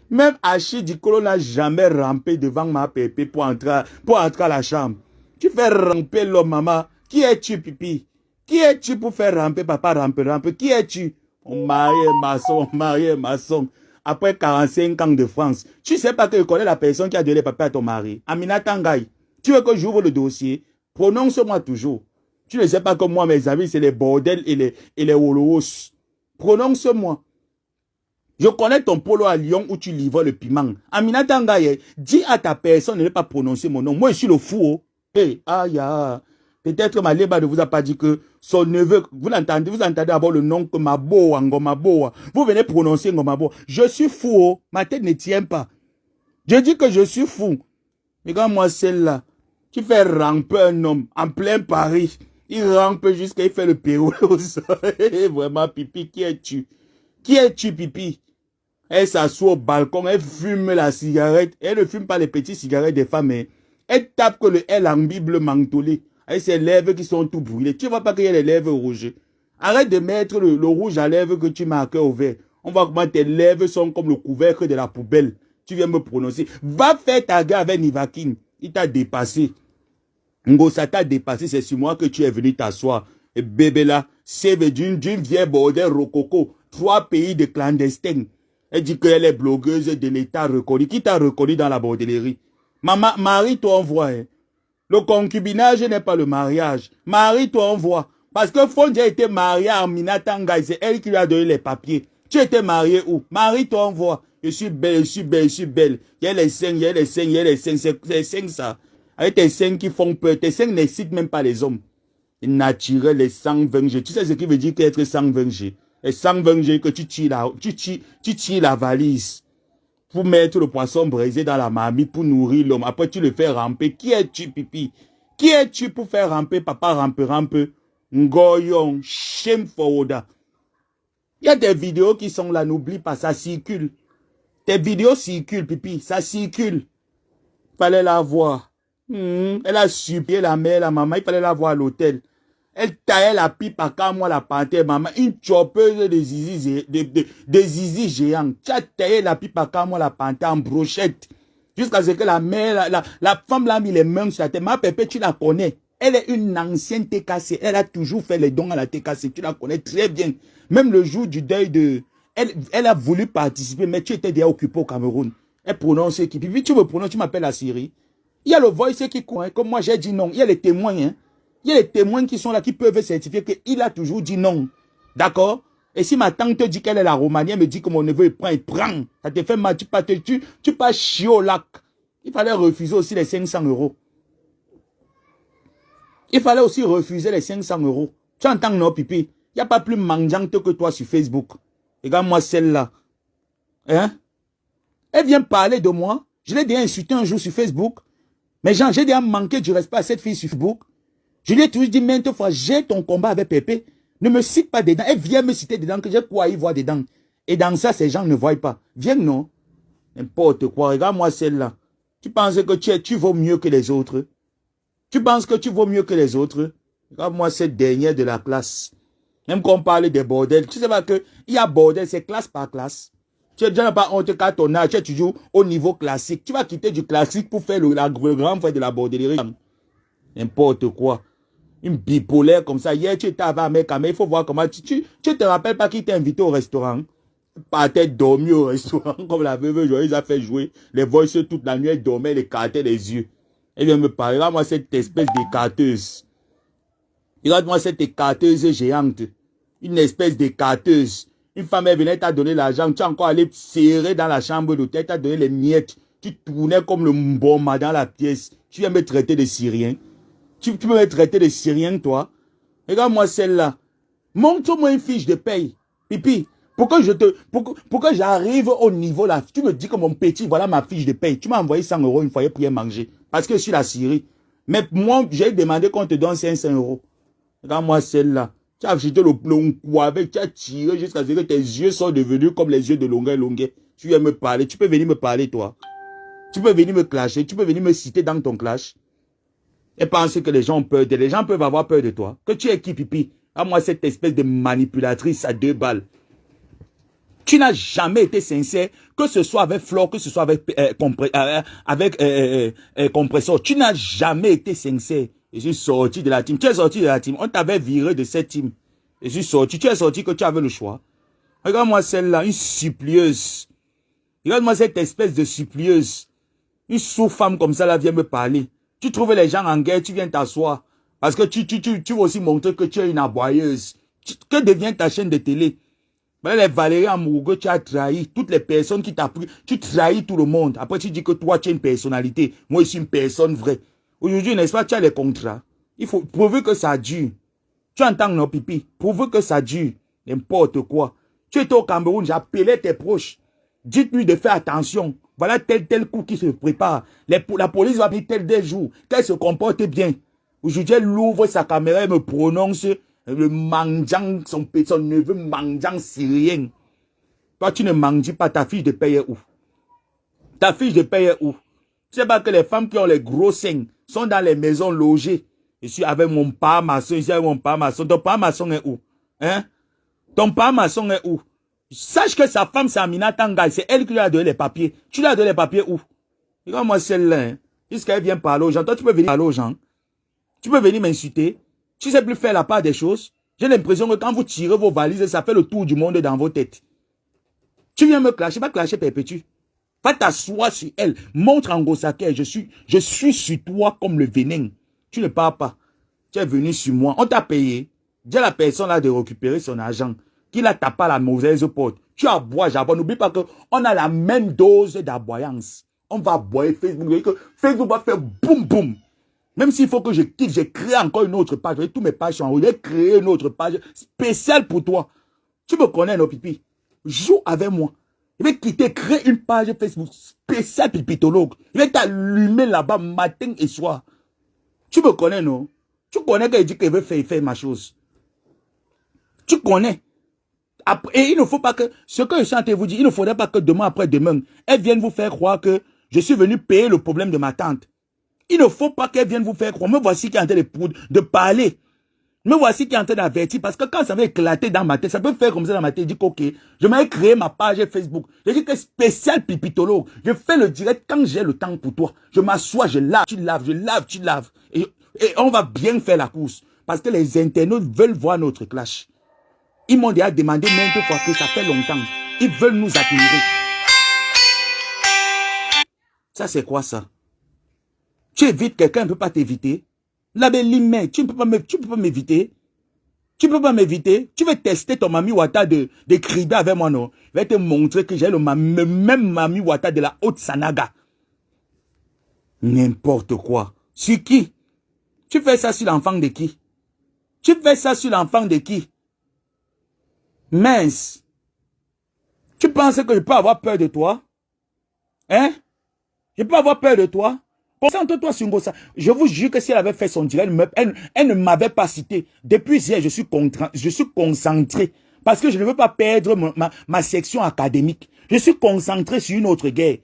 Même Achille Dikolo n'a jamais rampé devant ma pépé pour entrer à la chambre. Tu fais ramper l'homme, maman. Qui es-tu, Pipi? Qui es-tu pour faire ramper, papa, ramper? Qui es-tu? Mon mari est maçon. Après 45 ans de France. Tu sais pas que je connais la personne qui a donné papa à ton mari. Amina Tangaï. Tu veux que j'ouvre le dossier? Prononce-moi toujours. Tu ne sais pas que moi, mes amis, c'est les bordels et les holos. Prononce-moi. Je connais ton polo à Lyon où tu livres le piment. Aminata Ngaye, dis à ta personne de ne pas prononcer mon nom. Moi, je suis le fou. Oh. Hey, aïe, aïe. Peut-être que Maléba ne vous a pas dit que son neveu, vous entendez avoir le nom que Maboa, Ngomaboa. Vous venez prononcer Ngomaboa. Je suis fou. Oh. Ma tête ne tient pas. Je dis que je suis fou. Regarde-moi celle-là. Qui fait ramper un homme en plein Paris. Il rampe jusqu'à il fait le Pérou au sol. Vraiment, Pipi, qui es-tu? Qui es-tu, Pipi? Elle s'assoit au balcon, elle fume la cigarette. Elle ne fume pas les petites cigarettes des femmes. Hein. Elle tape que le L en Bible mantolé. Avec ses lèvres qui sont tout brûlées. Tu ne vois pas qu'il y a les lèvres rouges. Arrête de mettre le rouge à lèvres que tu marques au vert. On voit comment tes lèvres sont comme le couvercle de la poubelle. Tu viens me prononcer. Va faire ta guerre avec Nivakin. Il t'a dépassé. Ngo, ça t'a dépassé. C'est sur moi que tu es venu t'asseoir. Et bébé là, c'est d'une vieille bordel rococo. 3 pays de clandestins. Elle dit qu'elle est blogueuse de l'État reconnue. Qui t'a reconnu dans la bordellerie? Maman, marie-toi, on voit. Hein. Le concubinage n'est pas le mariage. Marie-toi, on voit. Parce que Fonji a été marié à Minatanga. C'est elle qui lui a donné les papiers. Tu étais marié où? Marie-toi, on voit. Je suis belle, je suis belle, je suis belle. Il y a les seins, il y a les seins, il y a les seins. C'est les seins, ça. Avec tes seins qui font peur. Tes seins n'excitent même pas les hommes. Naturel, les 120 G. Tu sais ce qui veut dire qu'être 120 G? Les 120 G que tu tires la valise pour mettre le poisson braisé dans la marmite pour nourrir l'homme. Après, tu le fais ramper. Qui es-tu, Pipi? Qui es-tu pour faire ramper, papa rampe? Ngoyon, shame for Oda. Il y a des vidéos qui sont là, n'oublie pas, ça circule. Tes vidéos circulent, Pipi, ça circule. Fallait la voir. Elle a supplié la mère, la maman, il fallait la voir à l'hôtel. Elle taillait la pipe à quand moi la panthère, maman, une choppeuse de zizi géants. Tu as taillé la pipe à quand moi la panthère en brochette. Jusqu'à ce que la mère, la femme l'a mis les mains sur la tête. Ma pépé, tu la connais. Elle est une ancienne TKC. Elle a toujours fait les dons à la TKC. Tu la connais très bien. Même le jour du deuil de... Elle a voulu participer, mais tu étais déjà occupé au Cameroun. Elle prononce qui. Puis tu me prononces, tu m'appelles la Syrie. Il y a le voice qui court. Hein. Comme moi, j'ai dit non. Il y a les témoins. Hein. Il y a les témoins qui sont là, qui peuvent certifier qu'il a toujours dit non. D'accord? Et si ma tante te dit qu'elle est la Romanie, elle me dit que mon neveu il prend. Ça te fait mal, tu pas chier au lac. Il fallait refuser aussi les 500 €. Il fallait aussi refuser les 500 €. Tu entends, non, Pipi? Il n'y a pas plus mangeante que toi sur Facebook. Regarde-moi celle-là. Hein? Elle vient parler de moi. Je l'ai déjà insulté un jour sur Facebook. Mais Jean, j'ai déjà manqué du respect à cette fille sur Facebook. Je lui ai toujours dit maintes fois, j'ai ton combat avec Pépé. Ne me cite pas dedans. Elle vient me citer dedans, que j'ai quoi y voir dedans. Et dans ça, ces gens ne voient pas. Viens, non. N'importe quoi. Regarde-moi celle-là. Tu penses que tu vaux mieux que les autres? Tu penses que tu vaux mieux que les autres? Regarde-moi cette dernière de la classe. Même quand on parle des bordels, tu sais pas que il y a bordel, c'est classe par classe. Tu n'as déjà pas honte qu'à ton âge, tu es toujours au niveau classique. Tu vas quitter du classique pour faire le grand frère de la bordellerie. N'importe quoi. Une bipolaire comme ça. Hier, tu étais avec un mec, mais il faut voir comment tu te rappelles pas qu'il t'a invité au restaurant. Partait dormir au restaurant, comme la veuve Joyeuse a fait jouer les voices toute la nuit, elle dormait, elle écartait les yeux. Elle vient me parler, regarde-moi cette espèce d'écarteuse. Regarde-moi cette écarteuse géante. Une espèce d'écarteuse. Une femme, elle venait t'a donné l'argent, tu es encore allé serrer dans la chambre d'hôtel, t'as donné les miettes. Tu tournais comme le mboma dans la pièce. Tu viens me traiter de Syrien. Tu peux me traiter de Syrien, toi. Regarde-moi celle-là. Montre-moi une fiche de paye. Pipi, pour que j'arrive au niveau là, tu me dis que mon petit, voilà ma fiche de paye. Tu m'as envoyé 100 € une fois pour y manger. Parce que je suis la Syrie. Mais moi, j'ai demandé qu'on te donne 500 €. Regarde-moi celle-là. Tu as acheté le coup avec, tu as tiré jusqu'à ce que tes yeux sont devenus comme les yeux de Longuet. Tu viens me parler. Tu peux venir me parler, toi. Tu peux venir me clasher. Tu peux venir me citer dans ton clash. Et penser que les gens ont peur. Les gens peuvent avoir peur de toi. Que tu es qui, Pipi? À moi, cette espèce de manipulatrice à 2 balles. Tu n'as jamais été sincère, que ce soit avec Flore, que ce soit avec Compressor. Tu n'as jamais été sincère. Je suis sorti de la team. Tu es sorti de la team. On t'avait viré de cette team. Je suis sorti. Tu es sorti que tu avais le choix. Regarde-moi celle-là, une supplieuse. Regarde-moi cette espèce de supplieuse. Une sous-femme comme ça, là, vient me parler. Tu trouves les gens en guerre, tu viens t'asseoir. Parce que tu veux aussi montrer que tu es une aboyeuse. Que devient ta chaîne de télé? Les Valérie Amourougo, tu as trahi toutes les personnes qui t'ont pris. Tu trahis tout le monde. Après, tu dis que toi, tu es une personnalité. Moi, je suis une personne vraie. Aujourd'hui, n'est-ce pas, tu as les contrats. Il faut prouver que ça dure. Tu entends, non, pipi? Prouver que ça dure. N'importe quoi. Tu étais au Cameroun, j'appelais tes proches. Dites-lui de faire attention. Voilà tel coup qui se prépare. La police va venir tel jour. Qu'elle se comporte bien. Aujourd'hui, elle ouvre sa caméra et me prononce le mangeant, son neveu mangeant syrien. Toi, tu ne manges pas, ta fiche de paye où? Ta fiche de paye où? Tu sais pas que les femmes qui ont les gros seins sont dans les maisons logées. Je suis avec mon père maçon, ici avec mon père maçon. Ton père maçon est où? Hein? Ton père maçon est où? Sache que sa femme, c'est Amina Tangal. C'est elle qui lui a donné les papiers. Tu lui as donné les papiers où? Regarde-moi celle-là. Hein? Jusqu'elle vient parler aux gens. Toi, tu peux venir parler aux gens. Tu peux venir m'insulter. Tu sais plus faire la part des choses. J'ai l'impression que quand vous tirez vos valises, ça fait le tour du monde dans vos têtes. Tu viens me clasher, pas clasher perpétue. Va t'asseoir sur elle. Montre en gros saké. Je suis sur toi comme le venin. Tu ne pars pas. Tu es venu sur moi. On t'a payé. Dis à la personne là de récupérer son argent. Qu'il a tapé à la mauvaise porte. Tu aboies, j'aboie. N'oublie pas qu'on a la même dose d'aboyance. On va aboyer Facebook. Facebook va faire boum boum. Même s'il faut que je quitte, j'ai créé encore une autre page. Tous mes pages sont en haut. J'ai créé une autre page spéciale pour toi. Tu me connais, non, pipi? Joue avec moi. Je vais quitter, créer une page Facebook spéciale pipitologue. Je vais t'allumer là-bas matin et soir. Tu me connais, non? Tu connais qu'elle dit qu'elle veut faire ma chose. Tu connais. Et il ne faut pas que, ce que je suis en train de vous dire, il ne faudrait pas que demain après demain, elle vienne vous faire croire que je suis venu payer le problème de ma tante. Il ne faut pas qu'elle vienne vous faire croire. Me voici qui est en train de parler. Me voici qui est en train d'avertir. Parce que quand ça va éclater dans ma tête, ça peut faire comme ça dans ma tête. Je dis ok, je vais créer ma page Facebook. Je dis que spécial pipitologue. Je fais le direct quand j'ai le temps pour toi. Je m'assois, je lave, tu laves, je lave, tu laves. Et on va bien faire la course. Parce que les internautes veulent voir notre clash. Ils m'ont déjà demandé maintes fois que ça fait longtemps. Ils veulent nous admirer. Ça, c'est quoi ça? Tu évites, quelqu'un ne peut pas t'éviter. La belle main, tu ne peux pas m'éviter. Tu ne peux pas m'éviter. Tu veux tester ton Mami Wata de criber avec moi, non? Je vais te montrer que j'ai le même Mami Wata de la Haute-Sanaga. N'importe quoi. Sur qui? Tu fais ça sur l'enfant de qui? Tu fais ça sur l'enfant de qui? Mince. Tu penses que je peux avoir peur de toi? Hein? Je peux avoir peur de toi? Concentre-toi sur Ngosa. Je vous jure que si elle avait fait son direct, elle ne m'avait pas cité. Depuis hier, je suis concentré. Parce que je ne veux pas perdre ma section académique. Je suis concentré sur une autre guerre.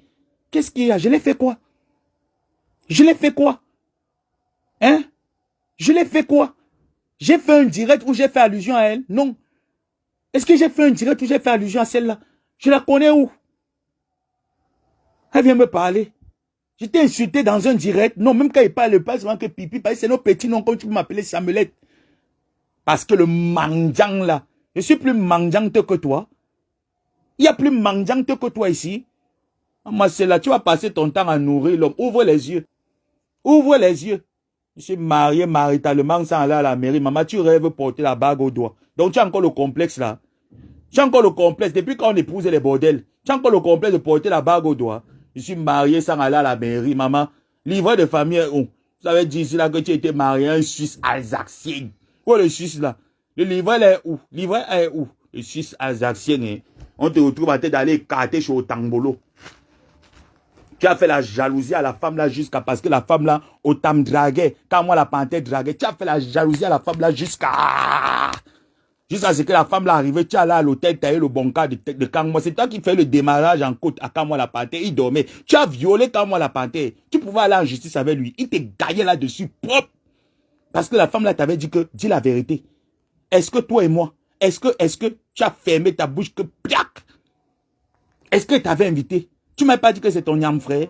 Qu'est-ce qu'il y a? Je l'ai fait quoi? Je l'ai fait quoi? Hein? Je l'ai fait quoi? J'ai fait un direct où j'ai fait allusion à elle? Non. Est-ce que j'ai fait un direct où j'ai fait allusion à celle-là? Je la connais où? Elle vient me parler. J'étais insulté dans un direct. Non, même quand il parle pas souvent que pipi, parce que c'est nos petits noms, comme tu peux m'appeler Samuelette. Parce que le mangiang là, je suis plus mangiante que toi. Il y a plus mangiante que toi ici. Moi, c'est là, tu vas passer ton temps à nourrir l'homme. Ouvre les yeux. Ouvre les yeux. Je suis marié maritalement sans aller à la mairie. Maman, tu rêves porter la bague au doigt. Donc, tu as encore le complexe là. Tu as encore le complexe. Depuis quand on épouse les bordels, tu as encore le complexe de porter la bague au doigt. Je suis marié sans aller à la mairie, maman. Livret de famille, où? Vous avez dit ici là que tu étais marié à un Suisse alsacien. Où est le Suisse là? Le livret est où? Le livret est où? Le Suisse alsacien, hein? On te retrouve à tête d'aller écarter chez Otambolo. Tu as fait la jalousie à la femme là jusqu'à parce que la femme là, Otam draguait. Quand moi la panthère draguait, tu as fait la jalousie à la femme là jusqu'à ce que la femme là arrivait, tu as là à l'hôtel, tu as eu le bon cas de Kangmo. C'est toi qui fais le démarrage en côte à Kangmo la panthère. Il dormait. Tu as violé Kangmo la panthère. Tu pouvais aller en justice avec lui. Il t'est gagné là-dessus propre. Parce que la femme là t'avait dit que, dis la vérité. Est-ce que toi et moi, est-ce que tu as fermé ta bouche que piac? Est-ce que tu t'avais invité? Tu m'as pas dit que c'est ton niam frère?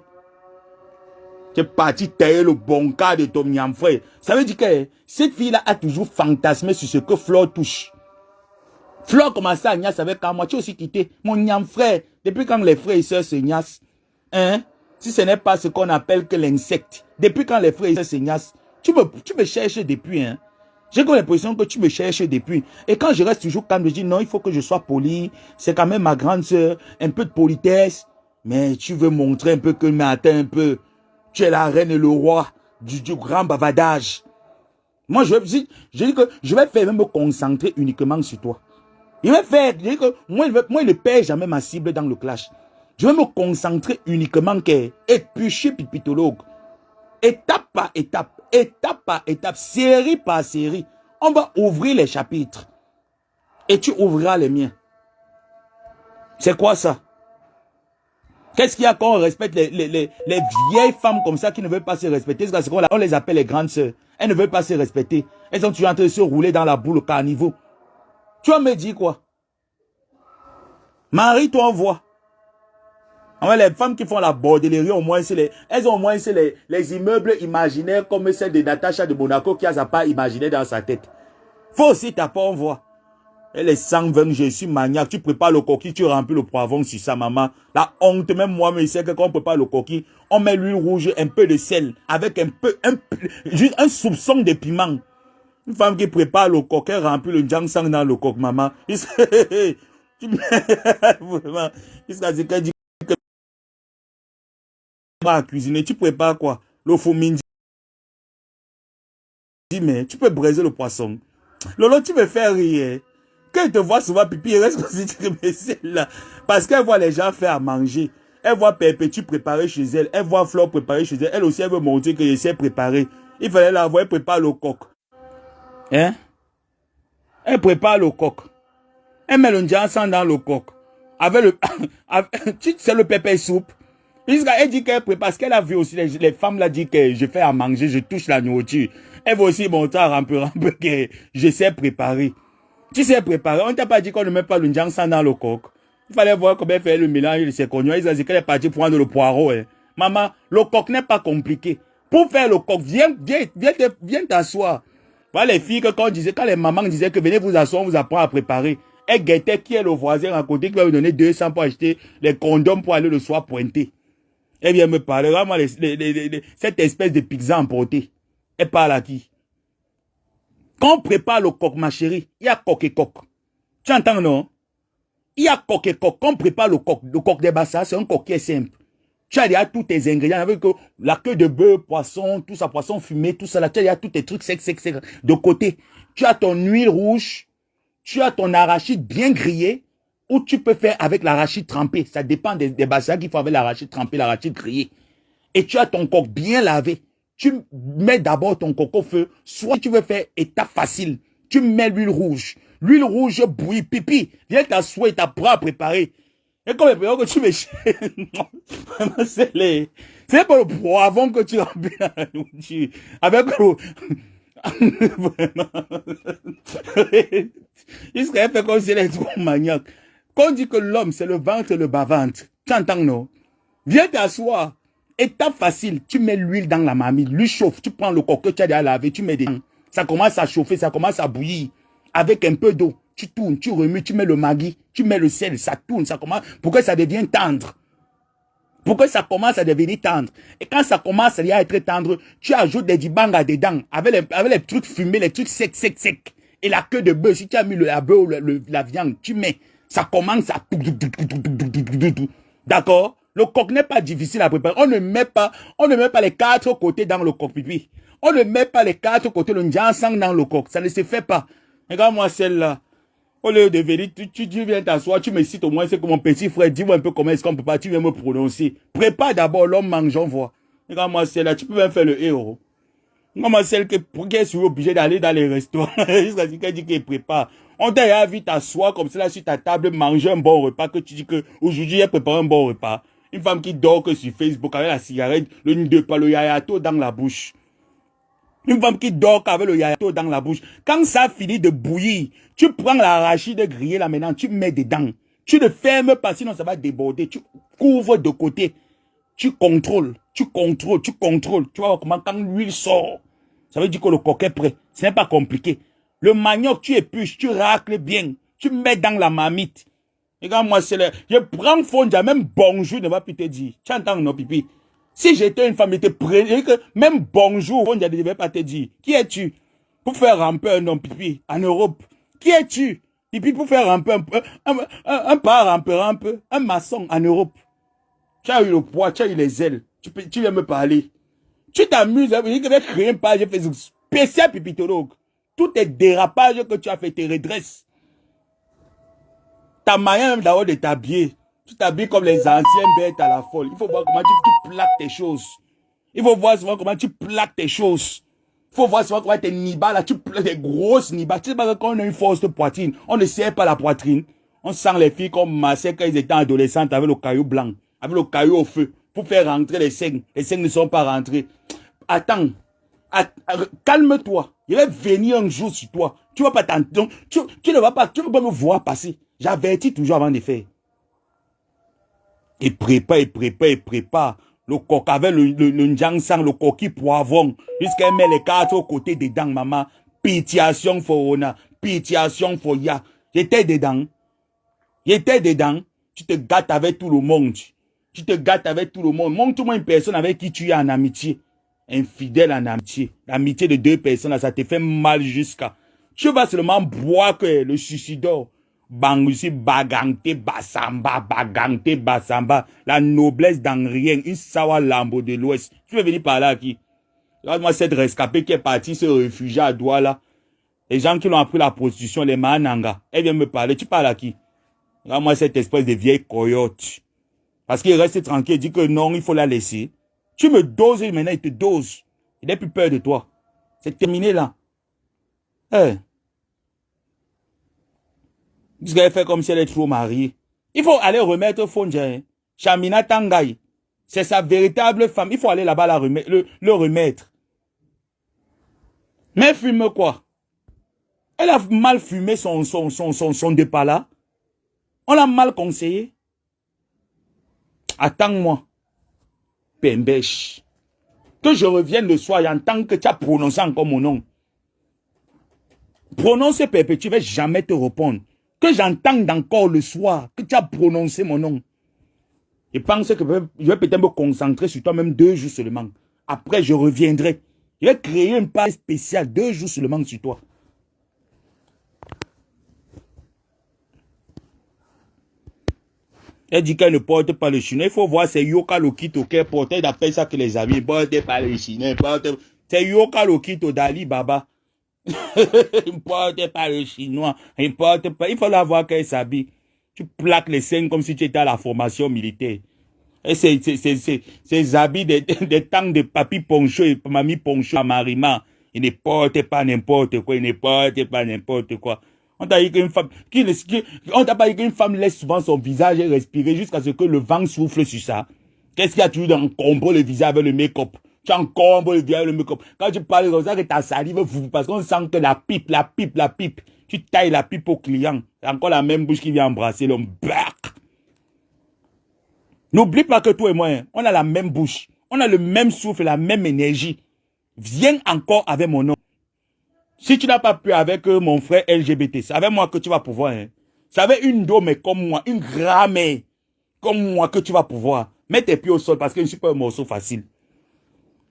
Tu es parti tailler le bon cas de ton niam frère. Ça veut dire que cette fille-là a toujours fantasmé sur ce que Flore touche. Flore commençait à niasse avec moi. Tu as aussi quitté mon niam frère. Depuis quand les frères et sœurs se niassent? Hein? Si ce n'est pas ce qu'on appelle que l'insecte. Depuis quand les frères et sœurs se niassent? Tu me cherches depuis, hein? J'ai comme l'impression que tu me cherches depuis. Et quand je reste toujours calme, je dis non, il faut que je sois poli. C'est quand même ma grande sœur. Un peu de politesse. Mais tu veux montrer un peu que matin, un peu. Tu es la reine et le roi du grand bavardage. Moi, je dis que je vais faire même me concentrer uniquement sur toi. Il va faire, je dis que moi, il ne perd jamais ma cible dans le clash. Je vais me concentrer uniquement que éplucher pipitologue. Étape par étape, série par série. On va ouvrir les chapitres. Et tu ouvriras les miens. C'est quoi ça? Qu'est-ce qu'il y a quand on respecte les vieilles femmes comme ça qui ne veulent pas se respecter? On les appelle les grandes sœurs. Elles ne veulent pas se respecter. Elles sont toujours en train de se rouler dans la boule au carnivore. Tu vas me dire quoi? Marie-toi en voix. Les femmes qui font la bordellerie, au moins, elles ont au moins les immeubles imaginaires comme celle de Natacha de Monaco qui a sa part imaginaire dans sa tête. Faut aussi taper en voix. Elle est 120, je suis maniaque. Tu prépares le coquille, tu remplis le poivron sur sa maman. La honte, même moi, mais c'est que quand on prépare le coquille, on met l'huile rouge, un peu de sel, avec juste un soupçon de piment. Une femme qui prépare le coq, elle remplit le jangsang dans le coq, maman. Vraiment, à cuisiner, tu prépares quoi? Le fumindi. Mais tu peux braiser le poisson. Lolo, tu me fais rire. Quand elle te voit souvent pipi, il reste comme mais celle-là. Parce qu'elle voit les gens faire à manger. Elle voit Perpétue préparer chez elle. Elle voit Flore préparer chez elle. Elle aussi, elle veut montrer que je sais préparer. Il fallait la voir, elle prépare le coq. Hein? Elle prépare le coq. Elle met le jansan dans le coq. Avec le... c'est le pépé soupe. Elle dit qu'elle prépare, parce qu'elle a vu aussi, les femmes là dit que je fais à manger, je touche la nourriture. Elle veut aussi montrer un peu que je sais préparer. Tu sais préparer, on t'a pas dit qu'on ne met pas le jansan dans le coq. Il fallait voir comment elle fait le mélange de ses cognons. Ils ont dit qu'elle est partie prendre le poireau. Hein. Maman, le coq n'est pas compliqué. Pour faire le coq, viens t'asseoir. Voilà les filles que quand les mamans disaient que venez vous asseoir, on vous apprend à préparer. Elle guettait qui est le voisin à côté qui va vous donner 200 pour acheter les condoms pour aller le soir pointer. Elle vient me parler, vraiment, cette espèce de pizza emportée. Elle parle à qui? Quand on prépare le coq, ma chérie, il y a coq et coq. Tu entends, non? Il y a coq et coq. Quand on prépare le coq des Bassa, c'est un coq qui est simple. Tu as déjà tous tes ingrédients avec la queue de bœuf, poisson, tout ça, poisson fumé, tout ça. Là, tu as déjà tous tes trucs secs de côté. Tu as ton huile rouge, tu as ton arachide bien grillé, ou tu peux faire avec l'arachide trempé. Ça dépend des Bassa qu'il faut avec l'arachide trempé, l'arachide grillé. Et tu as ton coq bien lavé. Tu mets d'abord ton coq au feu. Soit tu veux faire étape facile, tu mets l'huile rouge. L'huile rouge bouillie, pipi. Viens t'asseoir et t'apprends à préparer. Et comme que tu me c'est pas le poivron que tu remplis dans la nourriture. Avec le... Vraiment. Il serait fait comme si elle est trop maniaque. Quand on dit que l'homme, c'est le ventre et le bas-ventre, tu entends, non? Viens t'asseoir. Étape facile, tu mets l'huile dans la marmite, l'huile chauffe, tu prends le coq que tu as déjà lavé, tu mets des... Ça commence à chauffer, ça commence à bouillir. Avec un peu d'eau, tu tournes, tu remues, tu mets le maggi, tu mets le sel, ça tourne, ça commence... Pour que ça devienne tendre. Pour que ça commence à devenir tendre. Et quand ça commence à être tendre, tu ajoutes des dibanga dedans, avec les trucs fumés, les trucs secs. Et la queue de bœuf, si tu as mis la bœuf ou la viande, tu mets, ça commence à... D'accord? Le coq n'est pas difficile à préparer. On ne met pas les 4 côtés dans le coq pipi. On ne met pas les 4 côtés le njansang dans le coq. Ça ne se fait pas. Regarde-moi celle-là. Au lieu de venir, tu viens t'asseoir, tu me cites au moins, c'est que mon petit frère, dis-moi un peu comment est-ce qu'on peut pas, tu viens me prononcer. Prépare d'abord l'homme mange, j'en vois. Regarde-moi celle-là, tu peux même faire le héros. Regarde-moi celle qui est obligée d'aller dans les restaurants. Jusqu'à ce qu'elle dit qu'elle prépare. On t'a vu t'asseoir comme cela sur ta table, manger un bon repas, que tu dis que aujourd'hui elle prépare un bon repas. Une femme qui dort que sur Facebook avec la cigarette, le yayato dans la bouche. Une femme qui dort avec le yayato dans la bouche. Quand ça finit de bouillir, tu prends l'arachide grillé là maintenant, tu mets dedans. Tu ne fermes pas, sinon ça va déborder. Tu couvres de côté. Tu contrôles. Tu vas voir comment quand l'huile sort, ça veut dire que le coq est prêt. Ce n'est pas compliqué. Le manioc, tu épluches, tu racles bien. Tu mets dans la marmite. Regarde-moi, je prends Fondia, même bonjour ne va plus te dire. Tu entends, non, pipi? Si j'étais une femme, je te prenais que même bonjour, Fondia ne devait pas te dire. Qui es-tu? pour faire ramper un homme pipi en Europe. Qui es-tu? Pipi pour faire ramper un pas ramper un peu, un maçon en Europe. Tu as eu le poids, tu as eu les ailes. Tu viens me parler. Tu t'amuses, je vais créer une page Facebook spécial pipitologue. Tous tes dérapages que tu as fait te redressent. Ta manière même d'avoir de t'habiller. Tu t'habilles comme les anciennes bêtes à la folle. Il faut voir comment tu plaques tes choses. Il faut voir souvent comment tu plaques tes choses. Il faut voir souvent comment tes nibas là, tu plaques des grosses nibas. Tu sais pas quand on a une force de poitrine, on ne serre pas la poitrine. On sent les filles comme Marseille quand ils étaient adolescentes avec le caillou blanc, avec le caillou au feu, pour faire rentrer les seins. Les seins ne sont pas rentrés. Attends, calme-toi. Je vais venir un jour sur toi. Tu vas pas t'entendre. Tu ne vas pas me voir passer. J'avertis toujours avant de faire. Et prépare. Le coq avec le njang-sang, le coquille poivron. Jusqu'à mettre les quatre aux côtés dedans, maman. Pitiation for Ona. Pitiation for Ya. J'étais dedans. Tu te gâtes avec tout le monde. Montre-moi une personne avec qui tu es en amitié. Infidèle en amitié. L'amitié de deux personnes, ça te fait mal jusqu'à. Tu vas seulement boire que le suicideur. Bangousi, bagante, basamba. La noblesse dans rien. Une sawa lambeau de l'Ouest. Tu veux venir parler à qui? Regarde-moi cette rescapée qui est partie se réfugier à Douala. Les gens qui l'ont appris la prostitution, les Mahananga. Elle vient me parler. Tu parles à qui? Regarde-moi cette espèce de vieille coyote. Parce qu'il reste tranquille, il dit que non, il faut la laisser. Tu me doses et maintenant il te dose. Il n'a plus peur de toi. C'est terminé là. Parce qu'elle fait comme si elle est trop mariée. Il faut aller remettre Fonja. Chamina Tangaï. C'est sa véritable femme. Il faut aller là-bas le remettre. Mais fume quoi? Elle a mal fumé son départ là. On l'a mal conseillé. Attends-moi. Pembèche. Que je revienne le soir en tant que tu as prononcé encore mon nom. Prononce Pépé, tu ne vas jamais te répondre. Que j'entende encore le soir que tu as prononcé mon nom. Je pense que je vais peut-être me concentrer sur toi même 2 jours seulement. Après, je reviendrai. Je vais créer une page spéciale 2 jours seulement sur toi. Elle dit qu'elle ne porte pas le chinois. Il faut voir c'est Yoka Lokito qu'elle porte. Elle appelle ça que les amis ne portent pas le chinois. C'est Yoka Lokito d'Ali Baba. Il ne porte pas le chinois. Il porte pas. Il faut la voir qu'elle s'habille. Tu plaques les seins comme si tu étais à la formation militaire. Et ces habits des temps de Papi Poncho et Mamie Poncho à Marima. Il ne porte pas n'importe quoi. Il ne porte pas n'importe quoi. On t'a dit qu'une femme, on t'a pas dit qu'une femme laisse souvent son visage respirer jusqu'à ce que le vent souffle sur ça. Qu'est-ce qu'il y a toujours dans combo le visage avec le make-up? Tu encombre le visage avec le make-up. Quand tu parles comme ça, que ta salive vous, parce qu'on sent que la pipe. Tu tailles la pipe au client. C'est encore la même bouche qui vient embrasser l'homme. N'oublie pas que toi et moi, hein, on a la même bouche. On a le même souffle, la même énergie. Viens encore avec mon nom. Si tu n'as pas pu avec mon frère LGBT, c'est avec moi que tu vas pouvoir. Hein. C'est avec une dôme comme moi, une grand-mère comme moi que tu vas pouvoir. Mets tes pieds au sol parce que je ne suis pas un morceau facile.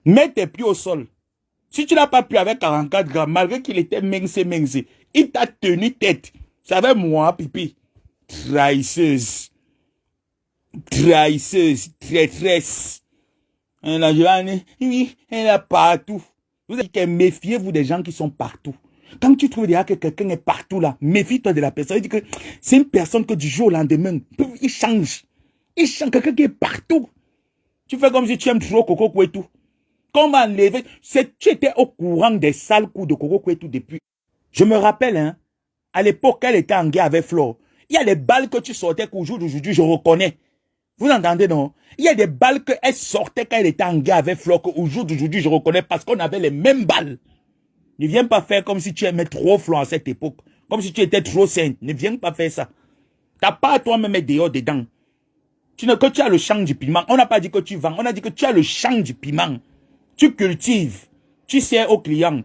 Mets tes pieds au sol. Si tu n'as pas pu avec 44 grammes, malgré qu'il était mince, il t'a tenu tête. C'est avec moi, pipi. Trahisseuse, traîtresse. Elle est partout. Vous avez que méfiez-vous des gens qui sont partout. Quand tu trouves déjà que quelqu'un est partout là, méfie-toi de la personne. Il dit que c'est une personne que du jour au lendemain, il change. Il change, quelqu'un qui est partout. Tu fais comme si tu aimes trop Coco Kouetou. Comment enlever? Tu étais au courant des sales coups de Coco Kouetou depuis. Je me rappelle, hein, à l'époque, elle était en guerre avec Flore. Il y a des balles que tu sortais qu'au jour d'aujourd'hui, je reconnais. Vous entendez, non? Il y a des balles qu'elle sortait quand elle était en guerre avec Flo, qu'au jour d'aujourd'hui, je reconnais parce qu'on avait les mêmes balles. Ne viens pas faire comme si tu aimais trop Flo à cette époque. Comme si tu étais trop sainte. Ne viens pas faire ça. T'as pas à toi-même être dehors dedans. Que tu as le champ du piment. On n'a pas dit que tu vends. On a dit que tu as le champ du piment. Tu cultives. Tu sers aux clients.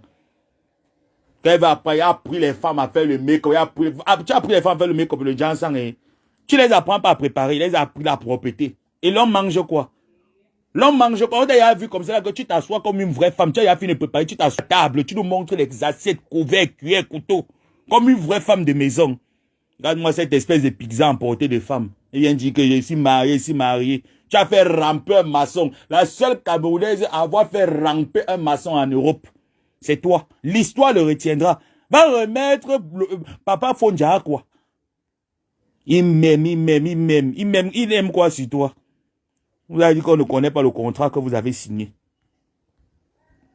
Quand il a appris les femmes à faire le make-up. Tu as appris les femmes à faire le make-up, le jansan. Tu les apprends pas à préparer, les as appris la propreté. Et l'homme mange quoi? L'homme mange, quand on a vu comme ça, que tu t'assois comme une vraie femme, tu as fini de préparer, tu t'assois à table, tu nous montres les assiettes, couverts, cuillères, couteaux, comme une vraie femme de maison. Regarde-moi cette espèce de pizza emportée de femme. Il vient dire que je suis marié, Tu as fait ramper un maçon. La seule Camerounaise à avoir fait ramper un maçon en Europe, c'est toi. L'histoire le retiendra. Va remettre Papa Fonja quoi. Il aime quoi sur toi? Vous avez dit qu'on ne connaît pas le contrat que vous avez signé.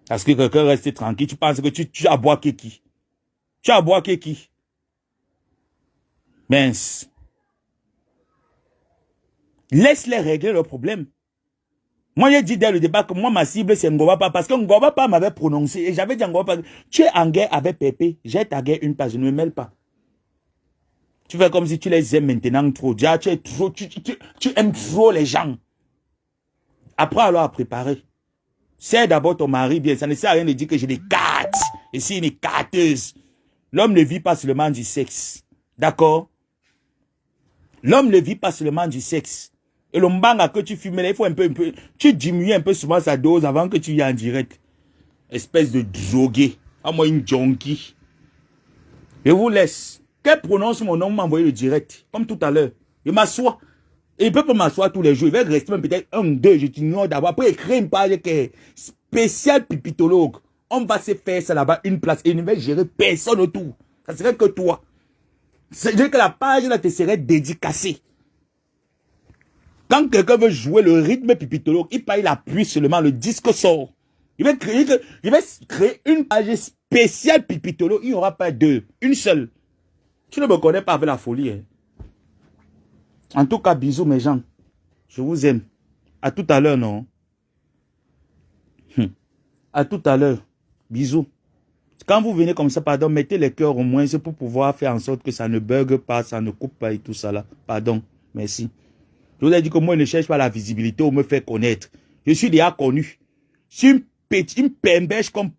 Parce que quelqu'un reste tranquille. Tu penses que tu as boire qui? Tu as boire qui? Mince. Laisse-les régler le problème. Moi, j'ai dit dès le débat que moi, ma cible, c'est Ngoba Papa. Parce que Ngoba Papa m'avait prononcé. Et j'avais dit à Ngoba Papa, tu es en guerre avec Pépé. J'ai ta guerre une page, je ne me mêle pas. Tu fais comme si tu les aimes maintenant trop. Tu aimes trop les gens. Après, alors, à préparer. C'est d'abord ton mari bien. Ça ne sert à rien de dire que j'ai des cartes. Et c'est une carteuse. L'homme ne vit pas seulement du sexe. D'accord? L'homme ne vit pas seulement du sexe. Et le mbanga que tu fumes, il faut un peu, tu diminues un peu souvent sa dose avant que tu y ailles en direct. Espèce de drogué. À moi, une junkie. Je vous laisse. Quel prononce mon nom m'envoyer le direct? Comme tout à l'heure. Il m'assoit. Et il peut pas m'asseoir tous les jours. Il va rester même peut-être 1 ou 2. Je t'ignore d'abord. Après, écrire une page qui est spécial pipitologue. On va se faire ça là-bas, une place. Et il ne va gérer personne autour. Ça serait que toi. C'est-à-dire que la page là te serait dédicacée. Quand quelqu'un veut jouer le rythme pipitologue, il paye l'appui seulement, le disque sort. Il va créer une page spéciale pipitologue. Il n'y aura pas deux. Une seule. Tu ne me connais pas avec la folie. Hein. En tout cas, bisous mes gens. Je vous aime. À tout à l'heure, non? À tout à l'heure. Bisous. Quand vous venez comme ça, pardon, mettez les cœurs au moins, c'est pour pouvoir faire en sorte que ça ne bug pas, ça ne coupe pas et tout ça là. Pardon. Merci. Je vous ai dit que moi, je ne cherche pas la visibilité ou me faire connaître. Je suis déjà connu. Je suis une petite, une pembèche comme